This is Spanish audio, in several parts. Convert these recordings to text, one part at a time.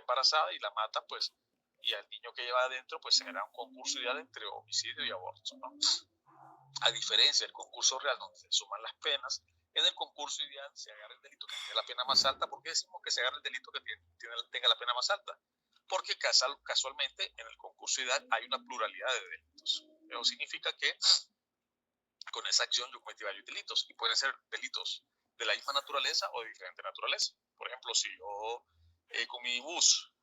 embarazada y la mata, pues, y al niño que lleva adentro, pues se hará un concurso ideal entre homicidio y aborto, ¿no? A diferencia del concurso real, donde se suman las penas, en el concurso ideal se agarra el delito que tiene la pena más alta. ¿Por qué decimos que se agarra el delito que tenga la pena más alta? Porque casualmente en el concurso ideal hay una pluralidad de delitos. Eso significa que con esa acción yo cometí varios delitos, y pueden ser delitos de la misma naturaleza o de diferente naturaleza. Por ejemplo, si yo con mi bus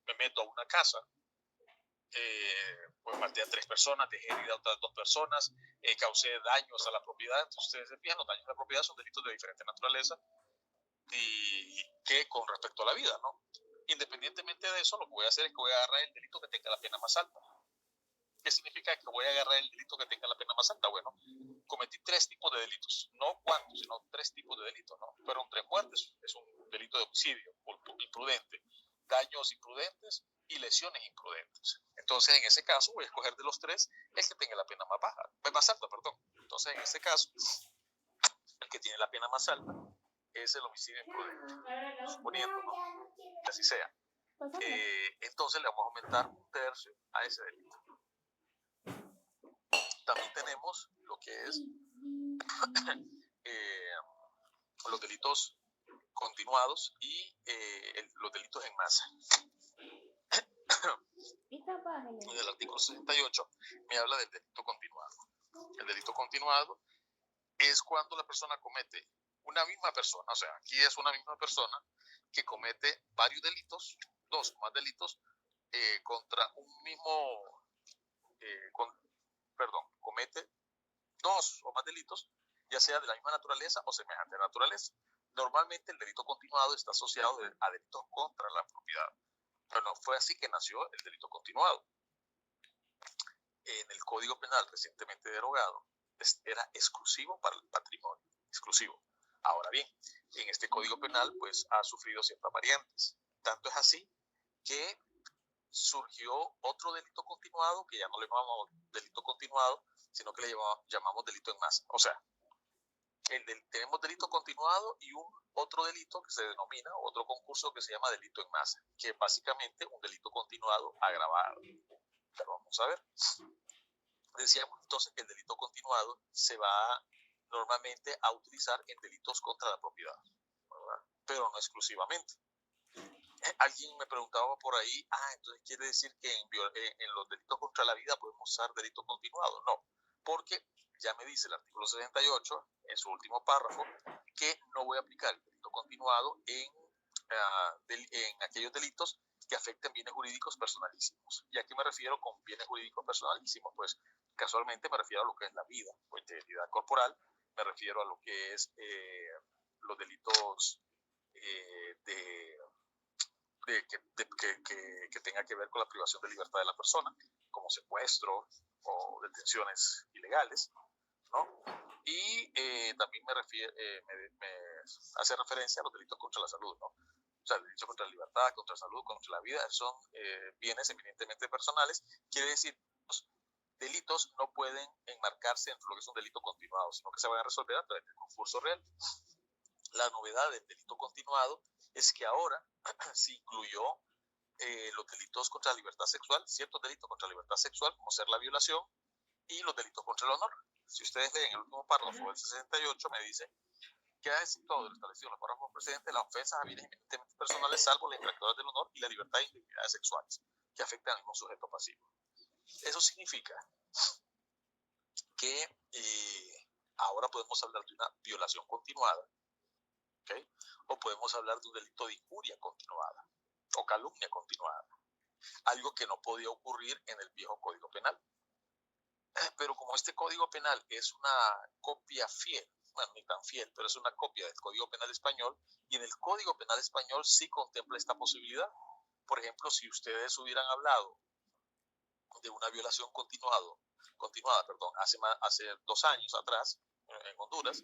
me meto a una casa, pues maté a 3 personas, dejé herida a otras 2 personas, causé daños a la propiedad. Entonces, ustedes se fijan, los daños a la propiedad son delitos de diferente naturaleza y que con respecto a la vida, ¿no? Independientemente de eso, lo que voy a hacer es que voy a agarrar el delito que tenga la pena más alta. ¿Qué significa que voy a agarrar el delito que tenga la pena más alta? Bueno, cometí 3 tipos de delitos, no cuántos, sino 3 tipos de delitos, ¿no? Fueron 3 muertes, es un delito de homicidio imprudente, daños imprudentes y lesiones imprudentes. Entonces, en ese caso, voy a escoger de los 3 el que tenga la pena más baja, más alta, perdón. Entonces, en este caso, el que tiene la pena más alta es el homicidio imprudente, suponiendo, ¿no?, que así sea. Entonces, le vamos a aumentar 1/3 a ese delito. También tenemos lo que es los delitos continuados y los delitos en masa. En el artículo 68 me habla del delito continuado. El delito continuado es cuando la persona comete, una misma persona, o sea, aquí es una misma persona que comete varios delitos, 2 o más delitos, contra un mismo, comete 2 o más delitos, ya sea de la misma naturaleza o semejante naturaleza. Normalmente el delito continuado está asociado a delitos contra la propiedad. Pero no fue así que nació el delito continuado. En el Código Penal recientemente derogado, era exclusivo para el patrimonio, exclusivo. Ahora bien, en este Código Penal pues ha sufrido ciertas variantes. Tanto es así que surgió otro delito continuado, que ya no le llamamos delito continuado, sino que le llamamos delito en masa. O sea, tenemos delito continuado y otro delito que se denomina, otro concurso que se llama delito en masa, que es básicamente un delito continuado agravado. Pero vamos a ver. Decíamos entonces que el delito continuado se va normalmente a utilizar en delitos contra la propiedad, ¿verdad?, pero no exclusivamente. Alguien me preguntaba por ahí, entonces quiere decir que en los delitos contra la vida podemos usar delito continuado. No, porque ya me dice el artículo 78, en su último párrafo, que no voy a aplicar el delito continuado en aquellos delitos que afecten bienes jurídicos personalísimos. ¿Y a qué me refiero con bienes jurídicos personalísimos? Pues casualmente me refiero a lo que es la vida o integridad corporal, me refiero a lo que es los delitos que tenga que ver con la privación de libertad de la persona, como secuestro o detenciones ilegales, ¿no? Y también me hace referencia a los delitos contra la salud, ¿no? O sea, el delito contra la libertad, contra la salud, contra la vida, son bienes eminentemente personales. Quiere decir, los delitos no pueden enmarcarse en lo que es un delito continuado, sino que se van a resolver a través del concurso real. La novedad del delito continuado es que ahora se incluyó los delitos contra la libertad sexual, ciertos delitos contra la libertad sexual, como ser la violación, y los delitos contra el honor. Si ustedes leen el último párrafo del 68, me dice: queda exceptuado de lo establecido en los párrafos precedentes las ofensas a bienes eminentemente personales, salvo las infractoras del honor y la libertad e integridades sexuales, que afectan al mismo sujeto pasivo. Eso significa que ahora podemos hablar de una violación continuada, ¿okay?, o podemos hablar de un delito de injuria continuada o calumnia continuada, algo que no podía ocurrir en el viejo Código Penal. Pero como este Código Penal es una copia fiel, bueno, ni tan fiel, pero es una copia del Código Penal español, y en el Código Penal español sí contempla esta posibilidad. Por ejemplo, si ustedes hubieran hablado de una violación continuada, hace 2 años atrás, en Honduras,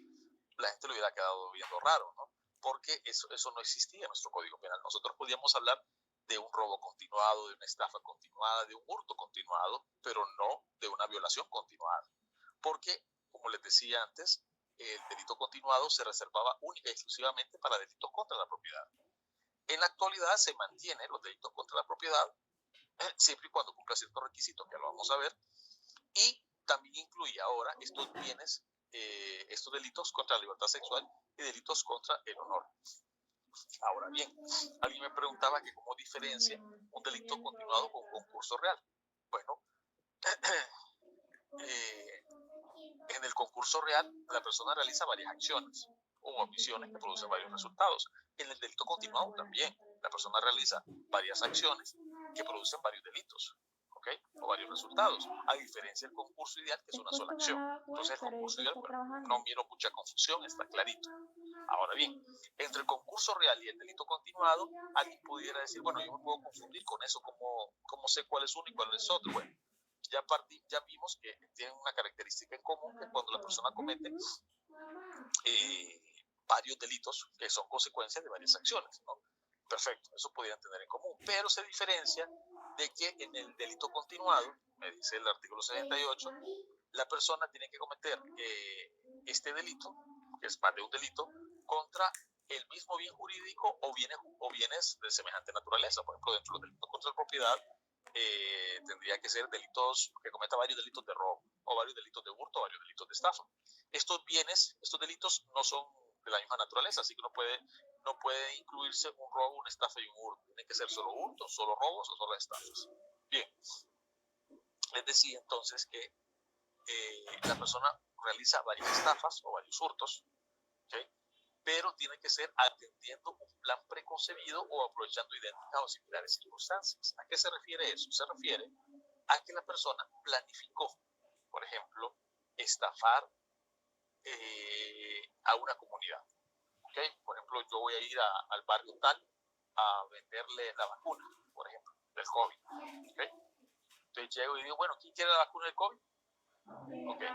la gente lo hubiera quedado viendo raro, ¿no? Porque eso no existía en nuestro Código Penal. Nosotros podíamos hablar de un robo continuado, de una estafa continuada, de un hurto continuado, pero no de una violación continuada. Porque, como les decía antes, el delito continuado se reservaba única y exclusivamente para delitos contra la propiedad. En la actualidad se mantienen los delitos contra la propiedad, siempre y cuando cumpla ciertos requisitos, que lo vamos a ver, y también incluye ahora estos bienes, estos delitos contra la libertad sexual y delitos contra el honor. Ahora bien, alguien me preguntaba que cómo diferencia un delito continuado con un concurso real. Bueno, en el concurso real la persona realiza varias acciones o omisiones que producen varios resultados. En el delito continuado también la persona realiza varias acciones que producen varios delitos, ¿ok? O varios resultados, a diferencia del concurso ideal, que es una sola acción. Entonces el concurso ideal, bueno, no miro mucha confusión, está clarito. Ahora bien, entre el concurso real y el delito continuado, alguien pudiera decir, bueno, yo me puedo confundir con eso, ¿cómo sé cuál es uno y cuál es otro? Bueno, ya vimos que tienen una característica en común, que cuando la persona comete varios delitos que son consecuencias de varias acciones, ¿no? Perfecto, eso podrían tener en común, pero se diferencia de que en el delito continuado, me dice el artículo 78, la persona tiene que cometer este delito, que es más de un delito, contra el mismo bien jurídico o bienes de semejante naturaleza. Por ejemplo, dentro del delito contra la propiedad, tendría que ser delitos que cometa varios delitos de robo, o varios delitos de hurto, o varios delitos de estafa. Estos delitos no son de la misma naturaleza, así que no puede incluirse un robo, una estafa y un hurto. Tiene que ser solo hurtos, solo robos o solo estafas. Bien, les decía entonces que la persona realiza varias estafas o varios hurtos, ¿okay? Pero tiene que ser atendiendo un plan preconcebido o aprovechando idénticas o similares circunstancias. ¿A qué se refiere eso? Se refiere a que la persona planificó, por ejemplo, estafar a una comunidad. ¿Okay? Por ejemplo, yo voy a ir al barrio tal a venderle la vacuna, por ejemplo, del COVID. ¿Okay? Entonces llego y digo, bueno, ¿quién quiere la vacuna del COVID? ¿Okay?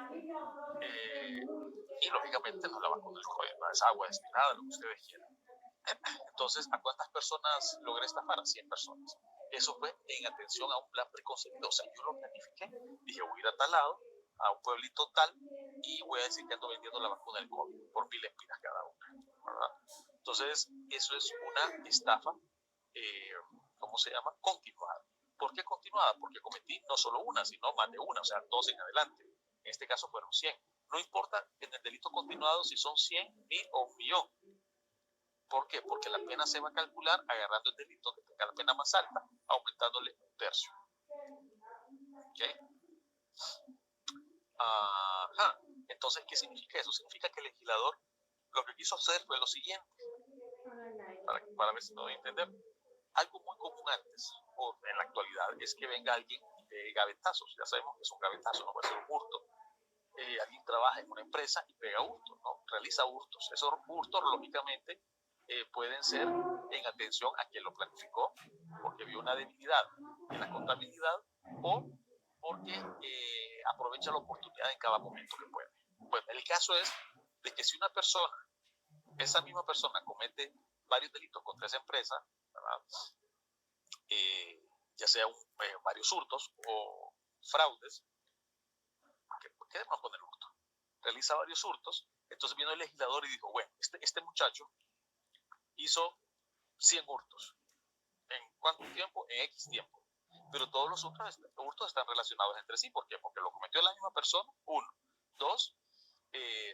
Y lógicamente no la vacuna del COVID, no es agua destilada, lo que ustedes quieran. Entonces, ¿a cuántas personas logré estafar? A 100 personas. Eso fue en atención a un plan preconcebido. O sea, yo lo planifiqué. Dije, voy a ir a tal lado, a un pueblito tal, y voy a decir que ando vendiendo la vacuna del COVID por 1000 lempiras cada una, ¿verdad? Entonces, eso es una estafa, ¿cómo se llama? Continuada. ¿Por qué continuada? Porque cometí no solo una, sino más de una, o sea, 2 en adelante. En este caso fueron 100. No importa en el delito continuado si son 100, 1000 o 1.000.000. ¿Por qué? Porque la pena se va a calcular agarrando el delito que tenga la pena más alta, aumentándole un tercio. ¿Okay? Ajá. Entonces, ¿qué significa eso? Significa que el legislador lo que quiso hacer fue lo siguiente, para ver si me voy a entender. Algo muy común antes, o en la actualidad, es que venga alguien y pegue gavetazos. Ya sabemos que es un gavetazo, no puede ser un hurto. Alguien trabaja en una empresa y pega hurtos, ¿no? Realiza hurtos. Esos hurtos, lógicamente, pueden ser en atención a quien lo planificó, porque vio una debilidad en la contabilidad, o porque aprovecha la oportunidad en cada momento que puede. Bueno, el caso es de que si esa misma persona comete varios delitos contra esa empresa, ¿verdad? Ya sea varios hurtos o fraudes, quedémonos con el hurto, realiza varios hurtos, entonces vino el legislador y dijo, bueno, este muchacho hizo 100 hurtos. ¿En cuánto tiempo? En X tiempo. Pero todos los hurtos están relacionados entre sí. ¿Por qué? Porque lo cometió la misma persona, uno. Dos,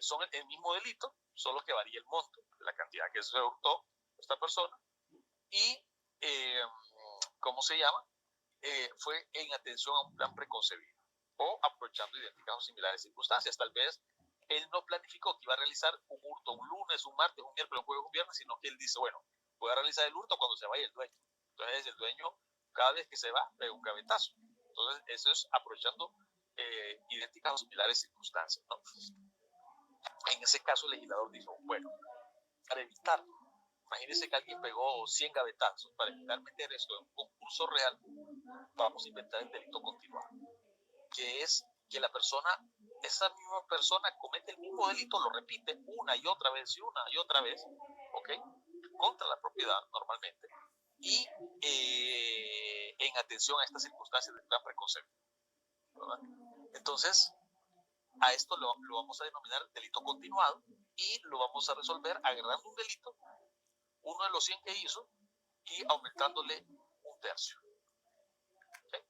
son el mismo delito, solo que varía el monto de la cantidad que se hurtó esta persona. Y, ¿cómo se llama? Fue en atención a un plan preconcebido o aprovechando idénticas o similares circunstancias. Tal vez él no planificó que iba a realizar un hurto un lunes, un martes, un miércoles, un jueves, un viernes, sino que él dice, bueno, voy a realizar el hurto cuando se vaya el dueño. Entonces el dueño, cada vez que se va, pega un gavetazo. Entonces eso es aprovechando idénticas o similares circunstancias, ¿no? En ese caso el legislador dijo, bueno, para evitarlo, imagínense que alguien pegó 100 gavetazos, para evitar meter esto en un concurso real, vamos a inventar el delito continuado, que es que esa misma persona comete el mismo delito, lo repite una y otra vez ¿ok? Contra la propiedad normalmente, y en atención a estas circunstancias del plan preconcebido, ¿verdad? Entonces, a esto lo vamos a denominar delito continuado y lo vamos a resolver agarrando un delito, uno de los 100 que hizo, y aumentándole un tercio. ¿Okay?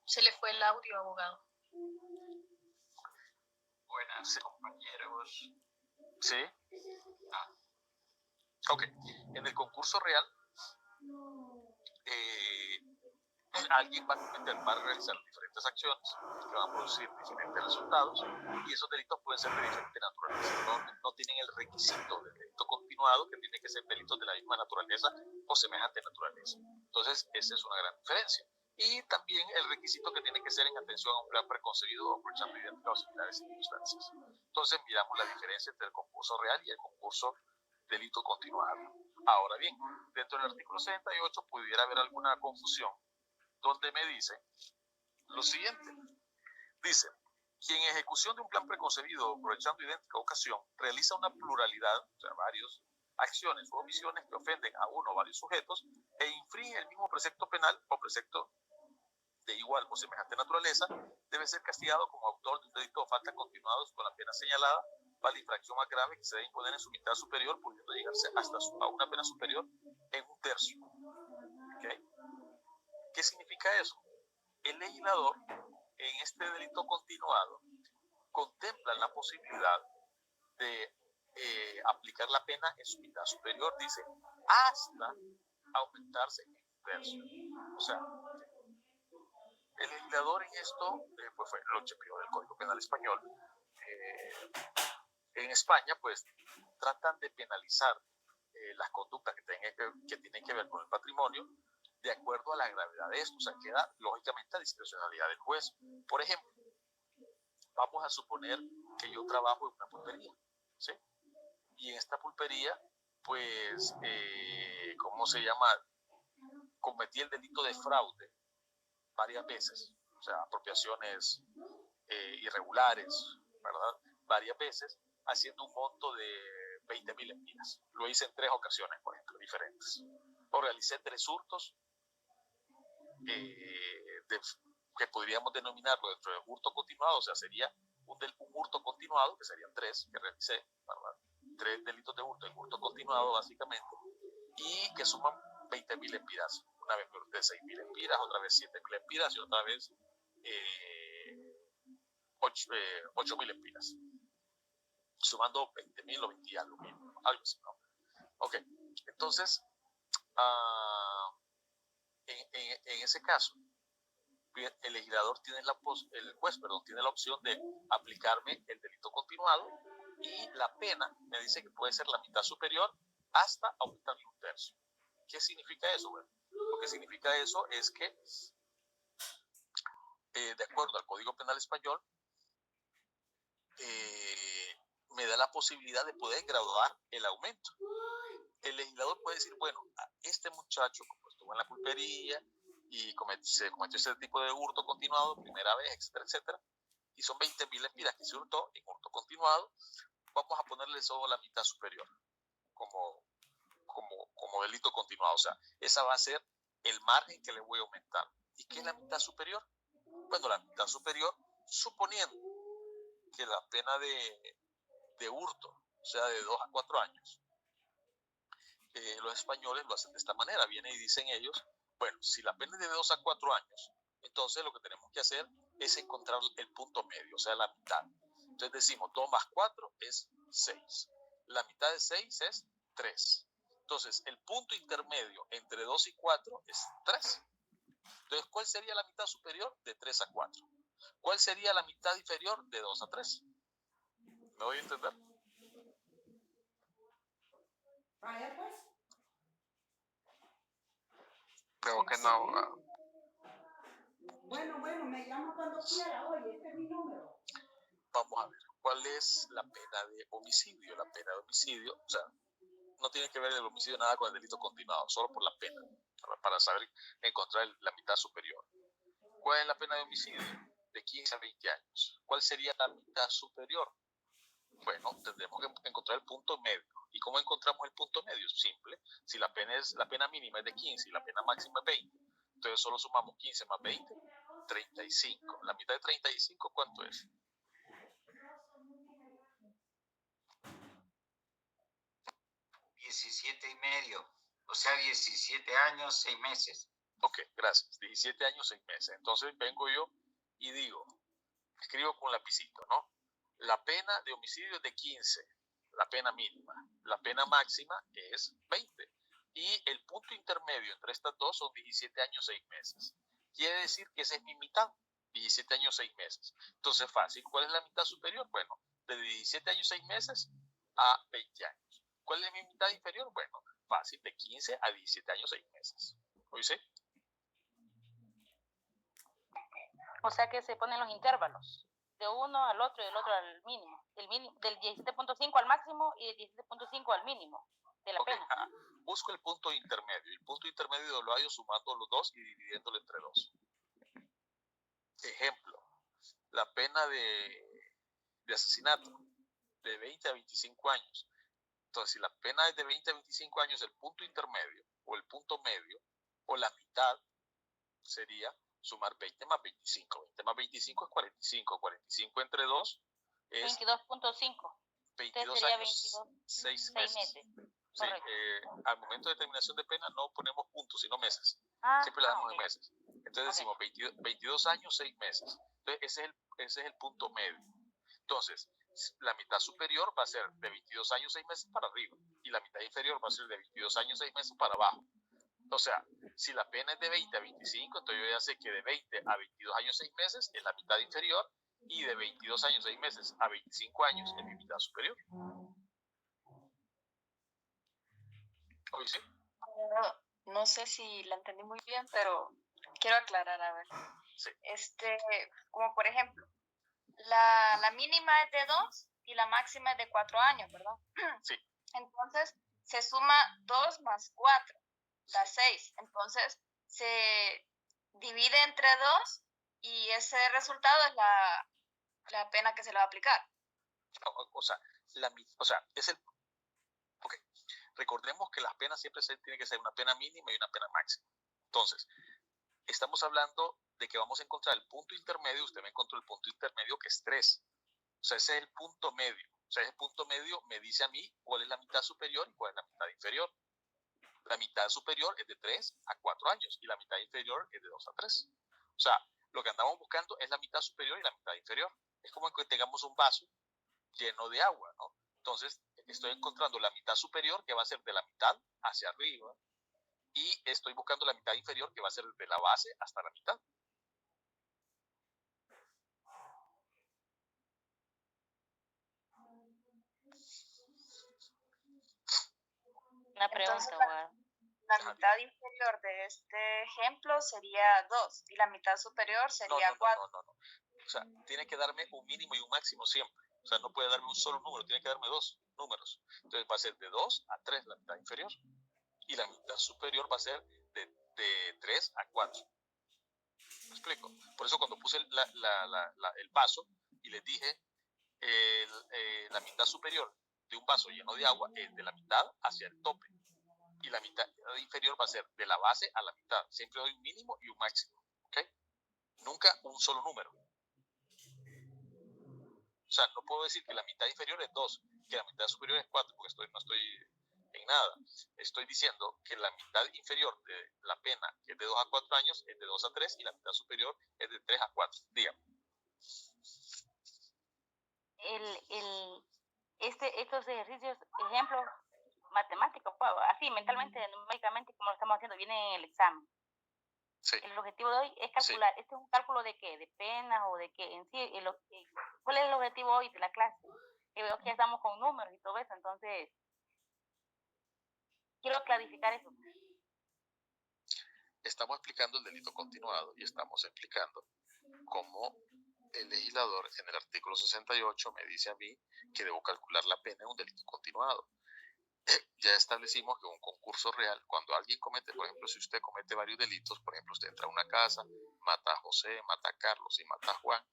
Se le fue el audio, abogado. Buenas, compañeros. ¿Sí? Ok. En el concurso real, alguien va a realizar diferentes acciones que van a producir diferentes resultados, y esos delitos pueden ser de diferente naturaleza. No tienen el requisito del delito continuado, que tiene que ser delitos de la misma naturaleza o semejante naturaleza. Entonces, esa es una gran diferencia. Y también el requisito que tiene que ser en atención a un plan preconcebido o aprovechando idénticas o similares circunstancias. Entonces, miramos la diferencia entre el concurso real y el concurso delito continuado. Ahora bien, dentro del artículo 68 pudiera haber alguna confusión, donde me dice lo siguiente. Dice, quien en ejecución de un plan preconcebido o aprovechando idéntica ocasión realiza una pluralidad, o sea, varias acciones o omisiones que ofenden a uno o varios sujetos e infringe el mismo precepto penal o precepto de igual o semejante naturaleza, debe ser castigado como autor de un delito o falta continuados con la pena señalada para la infracción más grave que se debe imponer en su mitad superior, pudiendo llegarse hasta a una pena superior en un tercio. ¿Okay? ¿Qué significa eso? El legislador en este delito continuado contempla la posibilidad de aplicar la pena en su mitad superior, dice, hasta aumentarse en un tercio. O sea, el legislador en esto pues fue lo chepeó del Código Penal Español. En España, pues, tratan de penalizar las conductas que tienen que ver con el patrimonio de acuerdo a la gravedad de esto. O sea, queda lógicamente a discrecionalidad del juez. Por ejemplo, vamos a suponer que yo trabajo en una pulpería, ¿sí? Y en esta pulpería, pues, ¿cómo se llama? Cometí el delito de fraude varias veces, o sea, apropiaciones irregulares, ¿verdad? Varias veces, haciendo un monto de 20.000 lempiras. Lo hice en 3 ocasiones, por ejemplo, diferentes. O realicé 3 hurtos que podríamos denominarlo dentro del hurto continuado, o sea, sería un hurto continuado, que serían 3 que realicé, ¿verdad? 3 delitos de hurto en hurto continuado, básicamente, y que suman 20.000 lempiras. Una vez me hurté 6.000 lempiras, otra vez 7.000 lempiras y otra vez 8.000 lempiras. Sumando 20.000 o 20 algo, algo así, ¿no? Ok, entonces, en ese caso, el legislador tiene el juez, tiene la opción de aplicarme el delito continuado, y la pena me dice que puede ser la mitad superior hasta aumentarle un tercio. ¿Qué significa eso? Bueno, lo que significa eso es que, de acuerdo al Código Penal Español, me da la posibilidad de poder graduar el aumento. El legislador puede decir, bueno, a este muchacho, como estuvo en la pulpería y se cometió ese tipo de hurto continuado, primera vez, etcétera, etcétera, y son 20.000 lempiras que se hurtó en hurto continuado, vamos a ponerle solo la mitad superior como delito continuado. O sea, esa va a ser el margen que le voy a aumentar. ¿Y qué es la mitad superior? Bueno, la mitad superior, suponiendo que la pena de hurto, o sea, de 2 a 4 años, los españoles lo hacen de esta manera. Vienen y dicen ellos, bueno, si la pena es de 2 a 4 años, entonces lo que tenemos que hacer es encontrar el punto medio, o sea, la mitad. Entonces decimos, 2 más 4 es 6. La mitad de 6 es 3. Entonces, el punto intermedio entre 2 y 4 es 3. Entonces, ¿cuál sería la mitad superior? De 3 a 4. ¿Cuál sería la mitad inferior? De 2 a 3. ¿Me voy a entender? Vaya pues. Creo que no, abogado. Bueno, me llama cuando quiera. Oye, este es mi número. Vamos a ver, ¿cuál es la pena de homicidio? La pena de homicidio, o sea, no tiene que ver el homicidio nada con el delito continuado, solo por la pena, para saber encontrar la mitad superior. ¿Cuál es la pena de homicidio? De 15 a 20 años. ¿Cuál sería la mitad superior? Bueno, tendremos que encontrar el punto medio. ¿Y cómo encontramos el punto medio? Simple. Si la pena mínima es de 15 y la pena máxima es 20, Entonces solo sumamos 15 más 20, 35. La mitad de 35, ¿cuánto es? 17,5. O sea, 17 años, 6 meses. Ok, gracias. 17 años, 6 meses. Entonces vengo yo y digo, escribo con lapicito, ¿no? La pena de homicidio es de 15, la pena mínima. La pena máxima es 20. Y el punto intermedio entre estas dos son 17 años, 6 meses. Quiere decir que esa es mi mitad, 17 años, 6 meses. Entonces, fácil. ¿Cuál es la mitad superior? Bueno, de 17 años, 6 meses a 20 años. ¿Cuál es mi mitad inferior? Bueno, fácil, de 15 a 17 años, 6 meses. ¿Oíste? O sea que se ponen los intervalos de uno al otro y del otro al mínimo. Del 17.5 al máximo y del 17.5 al mínimo de la pena. Busco el punto intermedio. El punto intermedio lo hallo sumando los dos y dividiéndolo entre dos. Ejemplo, la pena de asesinato de 20 a 25 años. Entonces, si la pena es de 20 a 25 años, el punto intermedio o el punto medio o la mitad sería sumar 20 más 25. 20 más 25 es 45. 45 entre 2 es 22.5. 22 años, 6 meses. Sí, al momento de determinación de pena no ponemos puntos, sino meses. Siempre le damos en meses. Entonces decimos 22 años, 6 meses. Entonces ese es el punto medio. Entonces, la mitad superior va a ser de 22 años, 6 meses para arriba. Y la mitad inferior va a ser de 22 años, 6 meses para abajo. O sea, si la pena es de 20 a 25, entonces yo ya sé que de 20 a 22 años, 6 meses es la mitad inferior y de 22 años, 6 meses a 25 años es mi mitad superior. ¿Oye, sí? No sé si la entendí muy bien, pero quiero aclarar, a ver. Sí. Como por ejemplo, la mínima es de 2 y la máxima es de 4 años, ¿verdad? Sí. Entonces, se suma 2 más 4, da 6. Entonces, se divide entre 2 y ese resultado es la pena que se le va a aplicar. O sea, es el... Ok, recordemos que las penas siempre tienen que ser una pena mínima y una pena máxima. Entonces, estamos hablando de que vamos a encontrar el punto intermedio. Usted me encontró el punto intermedio que es 3. O sea, ese es el punto medio. O sea, ese punto medio me dice a mí cuál es la mitad superior y cuál es la mitad inferior. La mitad superior es de 3 a 4 años y la mitad inferior es de 2 a 3. O sea, lo que andamos buscando es la mitad superior y la mitad inferior. Es como que tengamos un vaso lleno de agua, ¿no? Entonces, estoy encontrando la mitad superior, que va a ser de la mitad hacia arriba, y estoy buscando la mitad inferior, que va a ser de la base hasta la mitad. Una pregunta, Entonces, la mitad inferior de este ejemplo sería 2 y la mitad superior sería 4. No. O sea, tiene que darme un mínimo y un máximo siempre. O sea, no puede darme un solo número, tiene que darme dos números. Entonces va a ser de 2 a 3 la mitad inferior. Y la mitad superior va a ser de 3 a 4. ¿Me explico? Por eso cuando puse el vaso y les dije la mitad superior de un vaso lleno de agua es de la mitad hacia el tope. Y la mitad inferior va a ser de la base a la mitad. Siempre doy un mínimo y un máximo. ¿Ok? Nunca un solo número. O sea, no puedo decir que la mitad inferior es 2, que la mitad superior es 4, porque no estoy en nada. Estoy diciendo que la mitad inferior de la pena, que es de 2 a 4 años, es de 2 a 3 y la mitad superior es de 3 a 4. Dígame. Estos ejercicios, ejemplos matemáticos, así mentalmente, numéricamente, como lo estamos haciendo, vienen en el examen. Sí. El objetivo de hoy es calcular. Sí. ¿Este es un cálculo de qué? ¿De penas o de qué? En sí, ¿cuál es el objetivo hoy de la clase? Que veo que ya estamos con números y todo eso, entonces quiero clarificar eso. Estamos explicando el delito continuado y estamos explicando cómo el legislador en el artículo 68 me dice a mí que debo calcular la pena en un delito continuado. Ya establecimos que un concurso real, cuando alguien comete, por ejemplo, si usted comete varios delitos, por ejemplo, usted entra a una casa, mata a José, mata a Carlos y mata a Juan,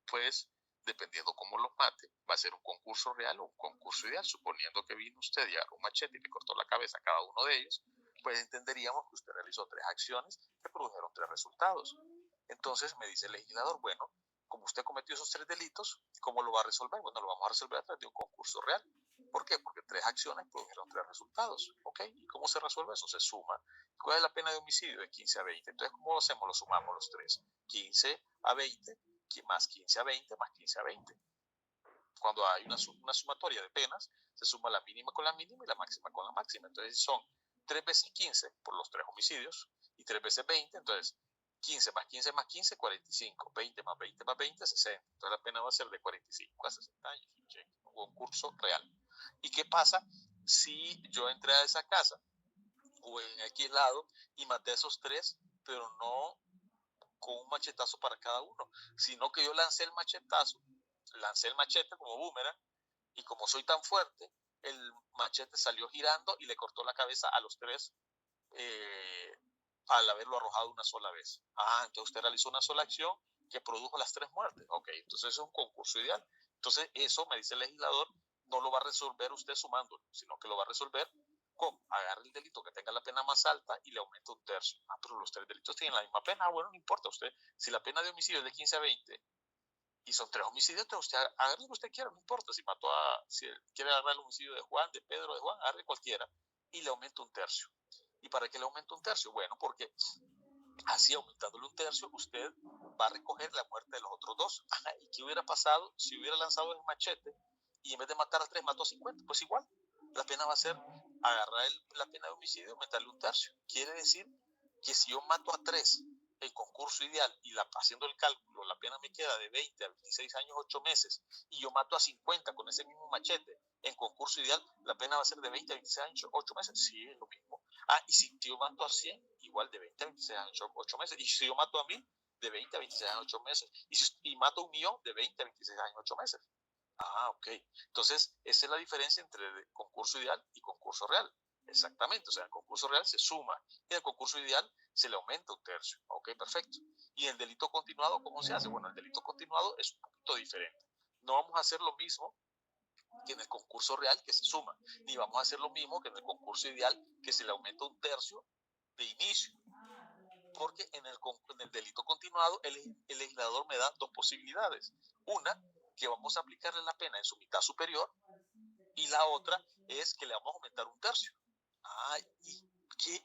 pues, dependiendo cómo los mate, va a ser un concurso real o un concurso ideal. Suponiendo que vino usted y agarró un machete y le cortó la cabeza a cada uno de ellos, pues entenderíamos que usted realizó 3 acciones que produjeron 3 resultados. Entonces me dice el legislador, bueno, como usted cometió esos 3 delitos, ¿cómo lo va a resolver? Bueno, lo vamos a resolver a través de un concurso real. ¿Por qué? Porque 3 acciones produjeron 3 resultados. ¿Ok? ¿Y cómo se resuelve eso? Se suma. ¿Cuál es la pena de homicidio? De 15 a 20. Entonces, ¿cómo lo hacemos? Lo sumamos los 3. 15 a 20, más 15 a 20, más 15 a 20. Cuando hay una sumatoria de penas, se suma la mínima con la mínima y la máxima con la máxima. Entonces, son 3 veces 15 por los 3 homicidios y 3 veces 20. Entonces, 15 más 15 más 15, 45. 20 más 20 más 20, 60. Entonces, la pena va a ser de 45 a 60 años. Un concurso real. ¿Y qué pasa si yo entré a esa casa o en X lado y maté a esos 3, pero no con un machetazo para cada uno, sino que yo lancé el machete como boomerang, y como soy tan fuerte, el machete salió girando y le cortó la cabeza a los 3 al haberlo arrojado una sola vez? Entonces usted realizó una sola acción que produjo las 3 muertes. Ok, entonces es un concurso ideal. Entonces eso, me dice el legislador, no lo va a resolver usted sumándolo, sino que lo va a resolver con agarre el delito que tenga la pena más alta y le aumenta 1/3. Pero los 3 delitos tienen la misma pena. Bueno, no importa usted. Si la pena de homicidio es de 15 a 20 y son 3 homicidios, entonces usted agarre lo que usted quiera, no importa. Si quiere agarrar el homicidio de Juan, de Pedro, de Juan, agarre cualquiera y le aumenta 1/3. ¿Y para qué le aumenta 1/3? Bueno, porque así, aumentándole 1/3, usted va a recoger la muerte de los otros 2. ¿Y qué hubiera pasado si hubiera lanzado el machete y en vez de matar a 3 mató a 50? Pues igual, la pena va a ser agarrar la pena de homicidio y aumentarle 1/3. Quiere decir que si yo mato a 3 en concurso ideal y haciendo el cálculo, la pena me queda de 20 a 26 años, 8 meses, y yo mato a 50 con ese mismo machete en concurso ideal, la pena va a ser de 20 a 26 años, 8 meses. Sí, es lo mismo. Y si yo mato a 100, igual de 20 a 26 años, 8 meses. Y si yo mato a 1000, de 20 a 26 años, 8 meses. Y mato a 1.000.000, de 20 a 26 años, 8 meses. Ok. Entonces, esa es la diferencia entre el concurso ideal y concurso real. Exactamente. O sea, el concurso real se suma y en el concurso ideal se le aumenta 1/3. Ok, perfecto. ¿Y el delito continuado cómo se hace? Bueno, el delito continuado es un poquito diferente. No vamos a hacer lo mismo que en el concurso real, que se suma, ni vamos a hacer lo mismo que en el concurso ideal, que se le aumenta 1/3 de inicio, porque en el delito continuado el legislador me da 2 posibilidades. Una, que vamos a aplicarle la pena en su mitad superior, y la otra es que le vamos a aumentar 1/3.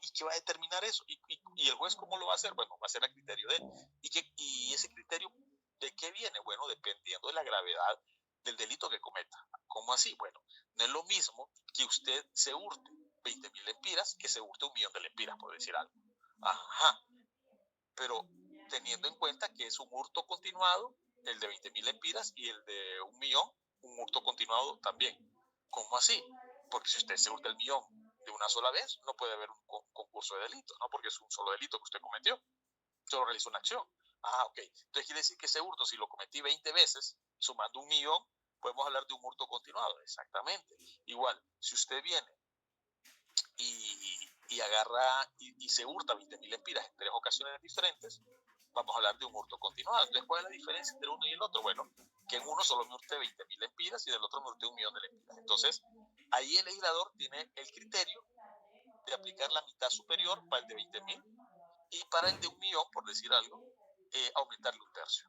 ¿Y qué va a determinar eso? ¿Y el juez cómo lo va a hacer? Bueno, va a ser a criterio de él. ¿Y ese criterio de qué viene? Bueno, dependiendo de la gravedad del delito que cometa. ¿Cómo así? Bueno, no es lo mismo que usted se hurte 20.000 lempiras que se hurte 1.000.000 de lempiras, por decir algo. Pero teniendo en cuenta que es un hurto continuado, el de 20.000 lempiras, y el de 1.000.000, un hurto continuado también. ¿Cómo así? Porque si usted se hurta el 1.000.000 de una sola vez, no puede haber un concurso de delito, ¿no? Porque es un solo delito que usted cometió. Solo realizó una acción. Ok. Entonces quiere decir que ese hurto, si lo cometí 20 veces, sumando 1.000.000, podemos hablar de un hurto continuado. Exactamente. Igual, si usted viene y agarra y se hurta 20.000 lempiras en 3 ocasiones diferentes, vamos a hablar de un hurto continuado. Entonces, ¿cuál es la diferencia entre uno y el otro? Bueno, que en uno solo me hurté 20.000 lempiras y del otro me hurté 1.000.000 de lempiras. Entonces, ahí el legislador tiene el criterio de aplicar la mitad superior para el de 20.000 y para el de 1.000.000, por decir algo, aumentarle 1/3.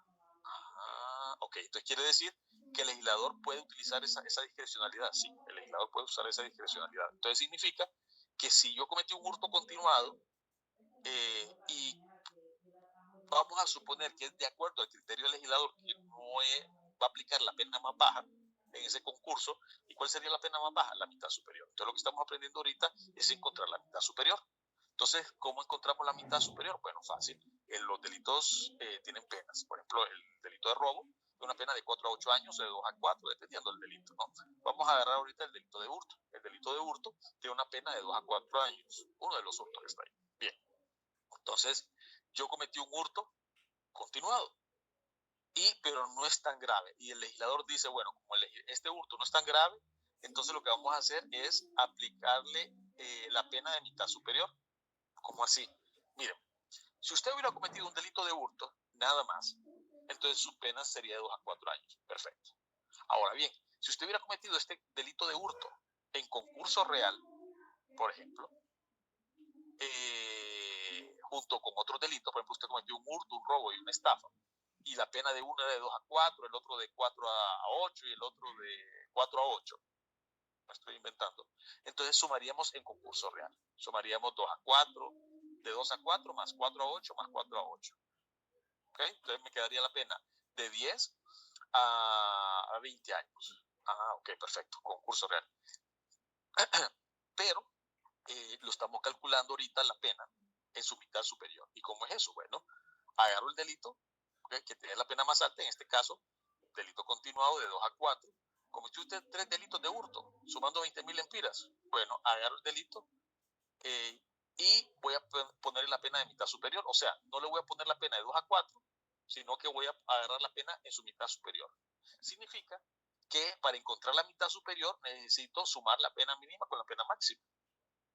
Ok. Entonces quiere decir que el legislador puede utilizar esa discrecionalidad. Sí, el legislador puede usar esa discrecionalidad. Entonces significa que si yo cometí un hurto continuado y vamos a suponer que es de acuerdo al criterio del legislador que no va a aplicar la pena más baja en ese concurso, ¿y cuál sería la pena más baja? La mitad superior. Entonces lo que estamos aprendiendo ahorita es encontrar la mitad superior. Entonces, ¿cómo encontramos la mitad superior? Bueno, fácil. Los delitos tienen penas. Por ejemplo, el delito de robo tiene una pena de 4 a 8 años, de 2 a 4, dependiendo del delito, ¿no? Vamos a agarrar ahorita el delito de hurto. El delito de hurto tiene una pena de 2 a 4 años. Uno de los hurtos que está ahí. Bien. Entonces, yo cometí un hurto continuado, pero no es tan grave. Y el legislador dice, bueno, como este hurto no es tan grave, entonces lo que vamos a hacer es aplicarle la pena de mitad superior. ¿Cómo así? Miren, si usted hubiera cometido un delito de hurto, nada más, entonces su pena sería de 2 a 4 años. Perfecto. Ahora bien, si usted hubiera cometido este delito de hurto en concurso real, por ejemplo, junto con otros delitos. Por ejemplo, usted cometió un hurto, un robo y una estafa, y la pena de uno era de 2 a 4, el otro de 4 a 8 y el otro de 4 a 8. Me estoy inventando. Entonces sumaríamos en concurso real. Sumaríamos 2 a 4, de 2 a 4 más 4 a 8 más 4 a 8. ¿Okay? Entonces me quedaría la pena de 10 a 20 años. Ok, perfecto, concurso real. Pero lo estamos calculando ahorita la pena en su mitad superior. ¿Y cómo es eso? Bueno, agarro el delito que tiene la pena más alta, en este caso, delito continuado de 2 a 4. Cometió usted 3 delitos de hurto, sumando 20.000 lempiras. Bueno, agarro el delito y voy a poner la pena de mitad superior. O sea, no le voy a poner la pena de 2 a 4, sino que voy a agarrar la pena en su mitad superior. Significa que para encontrar la mitad superior necesito sumar la pena mínima con la pena máxima.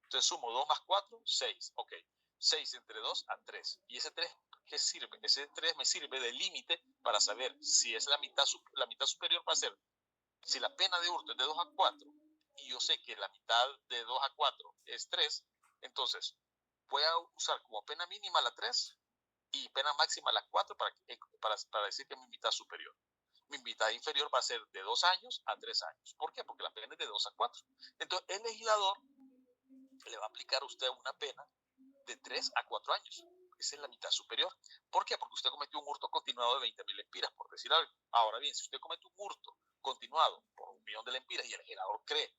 Entonces sumo 2 más 4, 6. Ok, 6 entre 2 a 3. ¿Y ese 3 qué sirve? Ese 3 me sirve de límite para saber si es la mitad superior va a ser, si la pena de hurto es de 2 a 4 y yo sé que la mitad de 2 a 4 es 3, entonces voy a usar como pena mínima la 3 y pena máxima la 4 para decir que es mi mitad superior. Mi mitad inferior va a ser de 2 años a 3 años. ¿Por qué? Porque la pena es de 2 a 4. Entonces el legislador le va a aplicar a usted una pena de 3 a 4 años. Esa es la mitad superior. ¿Por qué? Porque usted cometió un hurto continuado de 20.000 lempiras, por decir algo. Ahora bien, si usted comete un hurto continuado por 1.000.000 de lempiras y el legislador cree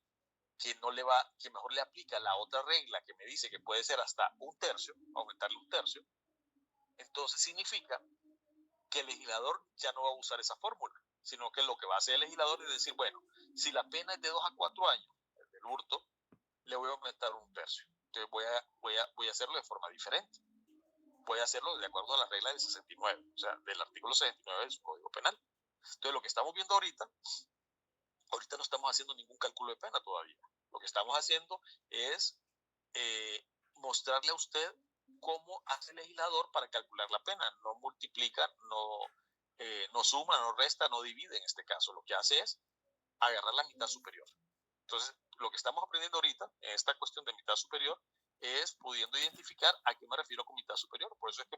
que que mejor le aplica la otra regla que me dice que puede ser hasta 1/3, aumentarle 1/3, entonces significa que el legislador ya no va a usar esa fórmula, sino que lo que va a hacer el legislador es decir, bueno, si la pena es de 2 a 4 años, el del hurto, le voy a aumentar 1/3. Entonces voy a hacerlo de forma diferente. Voy a hacerlo de acuerdo a la regla del 69, o sea, del artículo 69 del Código Penal. Entonces lo que estamos viendo ahorita no estamos haciendo ningún cálculo de pena todavía. Lo que estamos haciendo es mostrarle a usted cómo hace el legislador para calcular la pena. No multiplica, no suma, no resta, no divide en este caso. Lo que hace es agarrar la mitad superior. Entonces, lo que estamos aprendiendo ahorita en esta cuestión de mitad superior es pudiendo identificar a qué me refiero con mitad superior. Por eso es que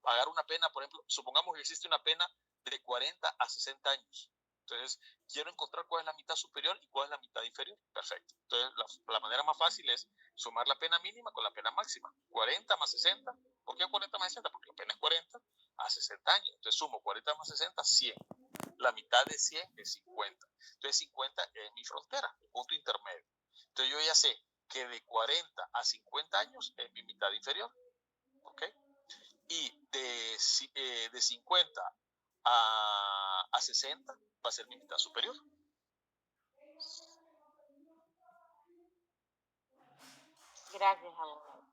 agarrar una pena, por ejemplo, supongamos que existe una pena de 40 a 60 años. Entonces, quiero encontrar cuál es la mitad superior y cuál es la mitad inferior. Perfecto. Entonces, la manera más fácil es sumar la pena mínima con la pena máxima. 40 más 60. ¿Por qué 40 más 60? Porque la pena es 40 a 60 años. Entonces, sumo 40 más 60, 100. La mitad de 100 es 50. Entonces, 50 es mi frontera, el punto intermedio. Entonces, yo ya sé que de 40 a 50 años es mi mitad inferior. ¿Ok? Y de 50 a 60 va a ser mi mitad superior. Gracias, abogado.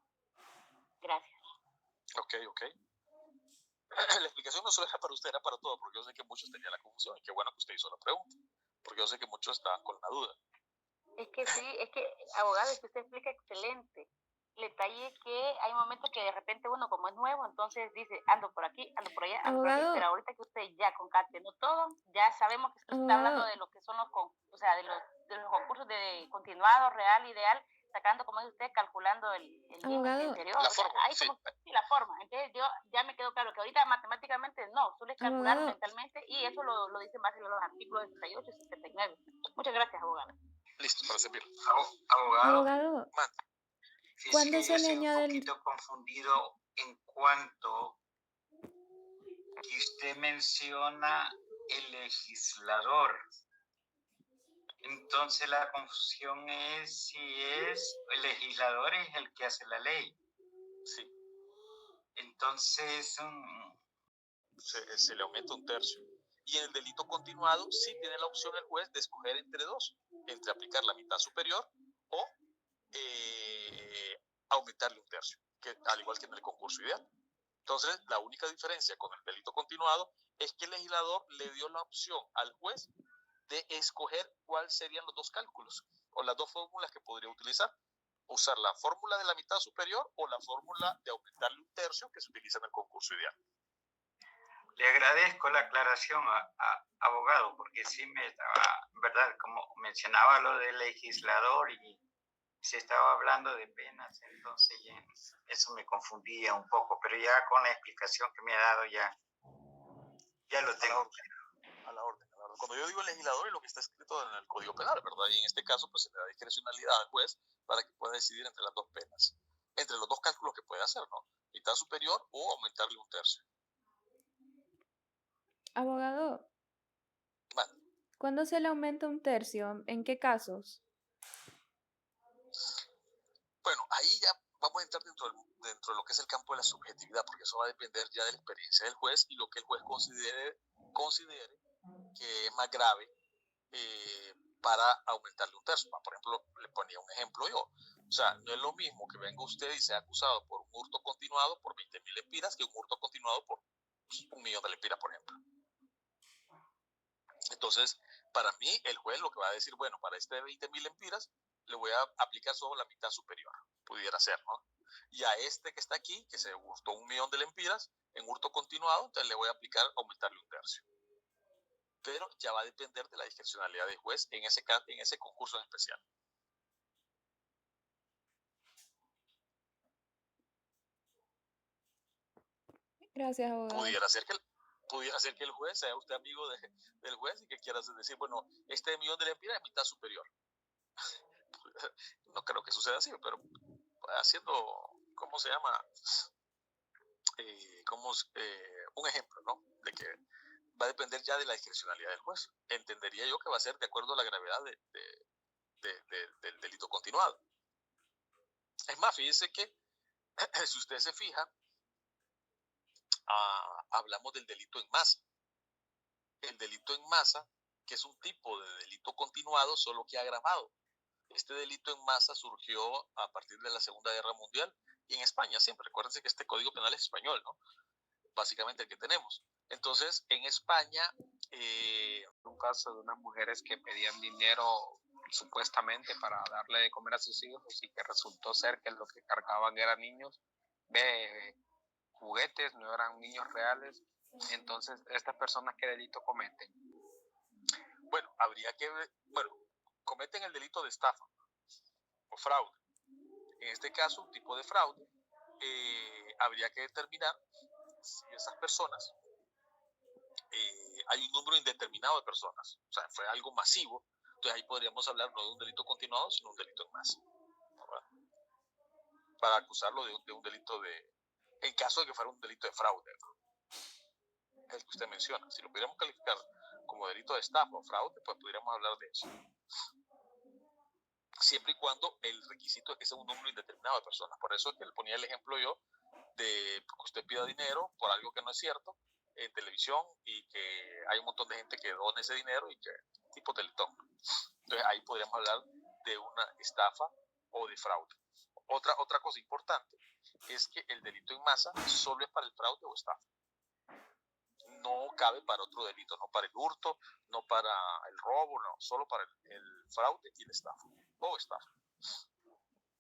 Gracias. Ok. La explicación no solo era para usted, era para todo, porque yo sé que muchos tenían la confusión y qué bueno que usted hizo la pregunta, porque yo sé que muchos estaban con la duda. Es que sí, abogado, es que usted explica excelente. El detalle es que hay momentos que de repente uno, como es nuevo, entonces dice, ando por aquí, ando por allá, ando por aquí, pero ahorita que usted ya concatenó todo, ya sabemos que usted está hablando de lo que son o sea, de los concursos de continuado, real, ideal, sacando, como dice usted, calculando el límite inferior. La o sea, forma, hay como la forma. Entonces yo ya me quedó claro que ahorita matemáticamente no, solo es calcular mentalmente y eso lo dicen más en los artículos 68 y 79. Muchas gracias, abogado. Listo, para servir. Abogado, ¿Cuándo sí, se yo le estoy un añade poquito confundido en cuanto que usted menciona el legislador. Entonces la confusión es si el legislador es el que hace la ley. Sí. Entonces se le aumenta 1/3. Y en el delito continuado sí tiene la opción el juez de escoger entre dos, entre aplicar la mitad superior o aumentarle 1/3, que, al igual que en el concurso ideal. Entonces, la única diferencia con el delito continuado es que el legislador le dio la opción al juez de escoger cuáles serían los dos cálculos o las dos fórmulas que podría utilizar. Usar la fórmula de la mitad superior o la fórmula de aumentarle 1/3 que se utiliza en el concurso ideal. le agradezco la aclaración, abogado, porque sí me estaba, ¿verdad? Como mencionaba lo del legislador y se estaba hablando de penas, entonces ya eso me confundía un poco, pero ya con la explicación que me ha dado ya lo tengo. A la orden. Cuando yo digo legislador es lo que está escrito en el Código Penal, ¿verdad? Y en este caso, pues se le da discrecionalidad al juez para que pueda decidir entre las dos penas, entre los dos cálculos que puede hacer, ¿no? Mitad superior o aumentarle un tercio. Abogado, Vale. ¿cuándo se le aumenta un tercio? ¿En qué casos? Bueno, ahí ya vamos a entrar dentro de lo que es el campo de la subjetividad, porque eso va a depender ya de la experiencia del juez y lo que el juez considere que es más grave para aumentarle un tercio. Por ejemplo, le ponía un ejemplo yo. O sea, no es lo mismo que venga usted y sea acusado por un hurto continuado por 20.000 lempiras que un hurto continuado por 1.000.000 de lempiras, por ejemplo. Entonces, para mí, el juez lo que va a decir, bueno, para este de 20.000 lempiras, le voy a aplicar solo la mitad superior, pudiera ser, ¿no? Y a este que está aquí, que se hurtó 1.000.000 de lempiras en hurto continuado, entonces le voy a aplicar aumentarle un tercio. Pero ya va a depender de la discrecionalidad del juez en ese concurso en especial. Gracias, abogado. Pudiera ser que el juez sea usted amigo del juez y que quiera decir, bueno, este 1.000.000 de lempiras es mitad superior. No creo que suceda así, pero haciendo, ¿cómo se llama? Un ejemplo, ¿no? De que va a depender ya de la discrecionalidad del juez. Entendería yo que va a ser de acuerdo a la gravedad del delito continuado. Es más, fíjese que si usted se fija, hablamos del delito en masa. El delito en masa, que es un tipo de delito continuado, solo que agravado. Este delito en masa surgió a partir de la Segunda Guerra Mundial y en España siempre. Recuérdense que este Código Penal es español, ¿no? Básicamente el que tenemos. Entonces, en España... un caso de unas mujeres que pedían dinero supuestamente para darle de comer a sus hijos y que resultó ser que lo que cargaban eran niños de juguetes, no eran niños reales. Entonces, ¿estas personas qué delito cometen? Bueno, cometen el delito de estafa o fraude. En este caso, un tipo de fraude, habría que determinar si esas personas, hay un número indeterminado de personas, o sea, fue algo masivo, entonces ahí podríamos hablar no de un delito continuado, sino un delito en masa, ¿verdad? Para acusarlo de un delito en caso de que fuera un delito de fraude, ¿no? El que usted menciona. Si lo pudiéramos calificar como delito de estafa o fraude, pues pudiéramos hablar de eso. Siempre y cuando el requisito es que sea un número indeterminado de personas. Por eso es que le ponía el ejemplo yo de que usted pida dinero por algo que no es cierto en televisión y que hay un montón de gente que dona ese dinero y que tipo delito. Entonces ahí podríamos hablar de una estafa o de fraude. Otra cosa importante es que el delito en masa solo es para el fraude o estafa. No cabe para otro delito, no para el hurto, no para el robo, no, solo para el fraude y el estafa o estafa.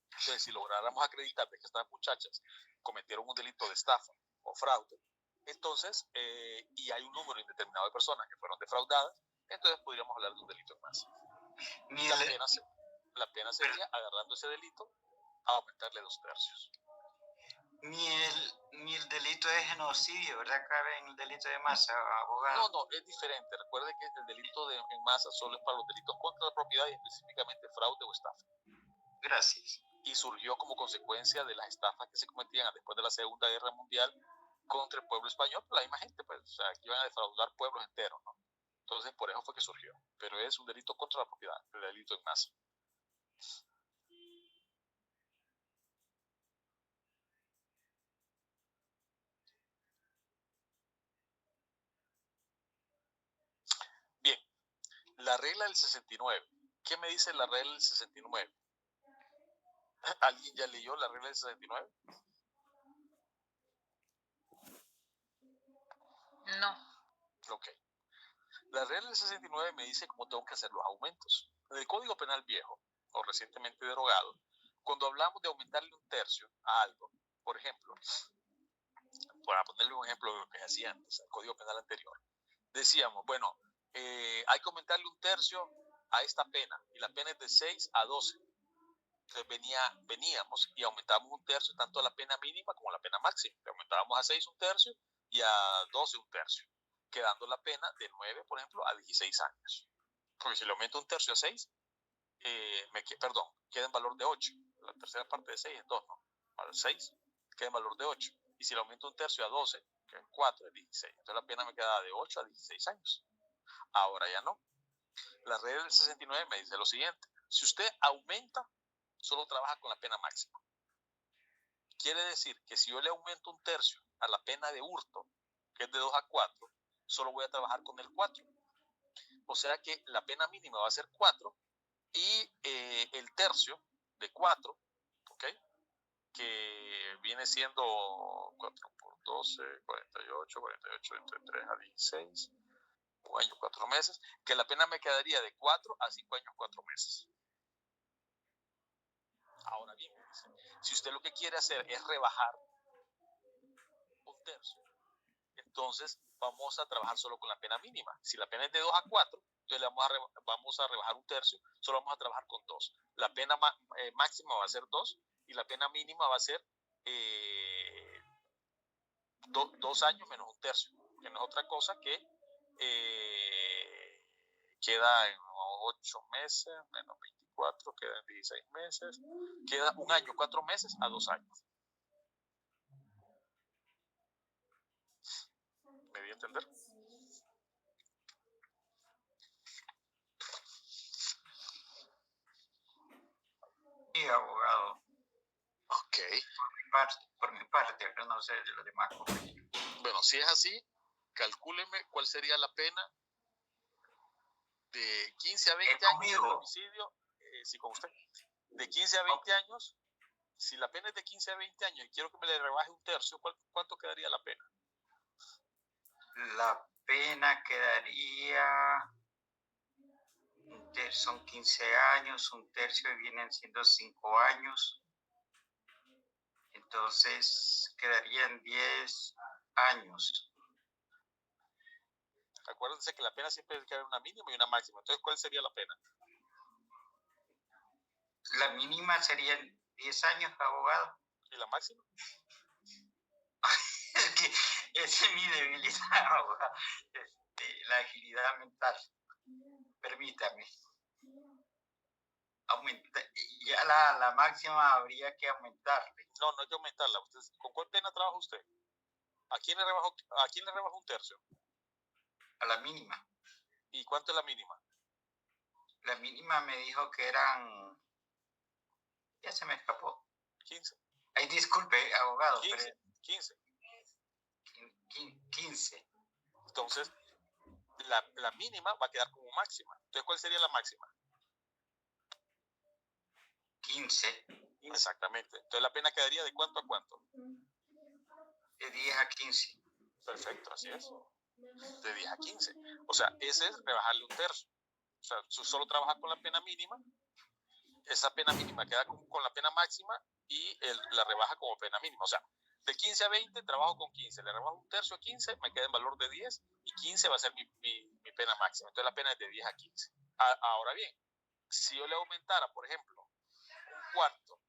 Entonces, si lográramos acreditar que estas muchachas cometieron un delito de estafa o fraude, entonces, y hay un número indeterminado de personas que fueron defraudadas, entonces podríamos hablar de un delito en masa. La pena sería, agarrando ese delito, aumentarle 2/3. Ni el delito de genocidio, ¿verdad? Cabe en el delito de masa, abogado. No, es diferente. Recuerde que el delito en masa solo es para los delitos contra la propiedad y específicamente fraude o estafa. Gracias. Y surgió como consecuencia de las estafas que se cometían después de la Segunda Guerra Mundial contra el pueblo español, por la misma gente, pues, o sea, que iban a defraudar pueblos enteros, ¿no? Entonces, por eso fue que surgió. Pero es un delito contra la propiedad, el delito en masa. Bien, la regla del 69. ¿Qué me dice la regla del 69? ¿Alguien ya leyó la regla del 69? No. Ok. La regla del 69 me dice cómo tengo que hacer los aumentos. En el Código Penal viejo, o recientemente derogado, cuando hablamos de aumentarle un tercio a algo, por ejemplo, para ponerle un ejemplo de lo que se hacía antes, al Código Penal anterior, decíamos, bueno, hay que aumentarle un tercio a esta pena, y la pena es de 6 a 12. Entonces veníamos y aumentábamos un tercio tanto la pena mínima como la pena máxima. Le aumentábamos a 6 un tercio y a 12 un tercio, quedando la pena de 9, por ejemplo, a 16 años. Porque si le aumento un tercio a 6, queda en valor de 8. La tercera parte de 6 es 2, ¿no? Para 6 queda en valor de 8. Y si le aumento un tercio a 12, que es 4, es 16. Entonces la pena me queda de 8 a 16 años. Ahora ya no. La regla del 69 me dice lo siguiente. Si usted aumenta, solo trabaja con la pena máxima. Quiere decir que si yo le aumento un tercio a la pena de hurto, que es de 2 a 4, solo voy a trabajar con el 4. O sea que la pena mínima va a ser 4 y el tercio de 4, ¿ok? Que viene siendo 4 por 12, 48, 48 entre 3 a 16, un año, 4 meses, que la pena me quedaría de 4 a 5 años, 4 meses. Ahora bien, si usted lo que quiere hacer es rebajar un tercio, entonces vamos a trabajar solo con la pena mínima. Si la pena es de 2 a 4, entonces vamos a rebajar un tercio, solo vamos a trabajar con 2. La pena máxima va a ser 2 y la pena mínima va a ser 2 años menos un tercio, que no es otra cosa que queda en 8 meses, menos 24, queda en 16 meses, queda un año, 4 meses a 2 años. ¿Me di a entender? Sí, abogado. Ok. Por mi parte, pero no sé de los demás compañeros. Bueno, si es así, calcúleme cuál sería la pena de 15 a 20 años de homicidio, sí, con usted. De 15 a 20 años, si la pena es de 15 a 20 años y quiero que me le rebaje un tercio, ¿cuánto quedaría la pena? La pena quedaría, son 15 años, un tercio vienen siendo 5 años, entonces quedarían 10 años. Acuérdense que la pena siempre debe haber una mínima y una máxima. Entonces, ¿cuál sería la pena? La mínima serían 10 años, abogado. ¿Y la máxima? Es que esa es mi debilidad, abogado. La agilidad mental. Permítame. Ya la máxima habría que aumentarle. No, no hay que aumentarla. ¿Con cuál pena trabaja usted? ¿A quién le rebaja un tercio? A la mínima. ¿Y cuánto es la mínima? La mínima me dijo que eran... Ya se me escapó. 15. Ay, disculpe, abogado. 15. Pero... 15. 15. Entonces, la mínima va a quedar como máxima. Entonces, ¿cuál sería la máxima? 15. Exactamente. Entonces, la pena quedaría de cuánto a cuánto? De 10 a 15. Perfecto, así es. De 10 a 15. O sea, ese es rebajarle un tercio. O sea, solo trabaja con la pena mínima. Esa pena mínima queda con la pena máxima y la rebaja como pena mínima. O sea, de 15 a 20 trabajo con 15. Le rebajo un tercio a 15, me queda en valor de 10 y 15 va a ser mi pena máxima. Entonces la pena es de 10 a 15. Ahora bien, si yo le aumentara, por ejemplo, un cuarto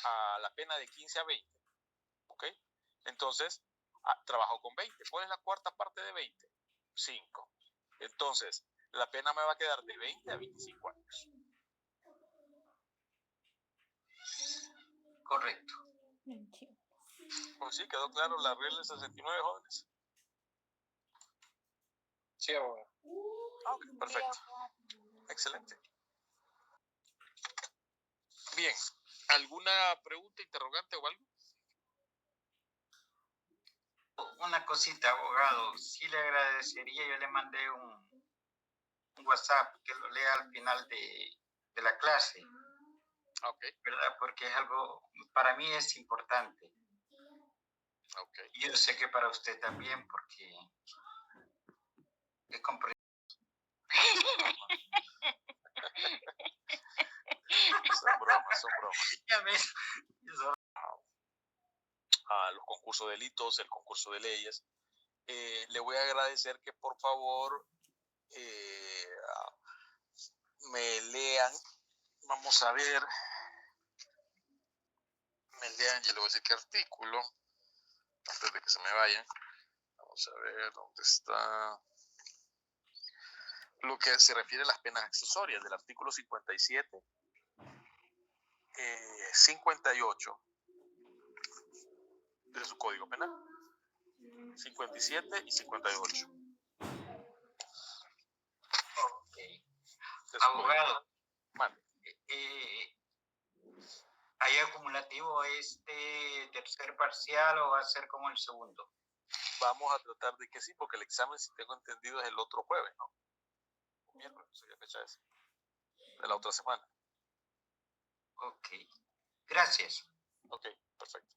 a la pena de 15 a 20, ¿ok? Entonces, trabajo con 20. ¿Cuál es la cuarta parte de 20? 5. Entonces, la pena me va a quedar de 20 a 25 años. Correcto. Pues sí, quedó claro la regla del 69, jóvenes. Sí, abogado. Ok, perfecto. Excelente. Bien, ¿alguna pregunta, interrogante o algo? Una cosita, abogado. Sí le agradecería, yo le mandé un WhatsApp que lo lea al final de la clase. Ok. ¿Verdad? Porque es algo, para mí es importante. Ok. Y yo sé que para usted también, porque es comprensible. Son bromas. Ya ves. Los concursos de delitos, el concurso de leyes. Le voy a agradecer que por favor me lean Vamos a ver. Melian, ya le voy a decir qué artículo, antes de que se me vayan. Vamos a ver dónde está. Lo que se refiere a las penas accesorias del artículo 57, 58 de su Código Penal. 57 y 58. Ok. Abogado, Vale. ¿hay acumulativo este tercer parcial o va a ser como el segundo? Vamos a tratar de que sí, porque el examen, si tengo entendido, es el otro jueves, ¿no? Miércoles, no sé qué fecha es. De la otra semana. Ok. Gracias. Ok, perfecto.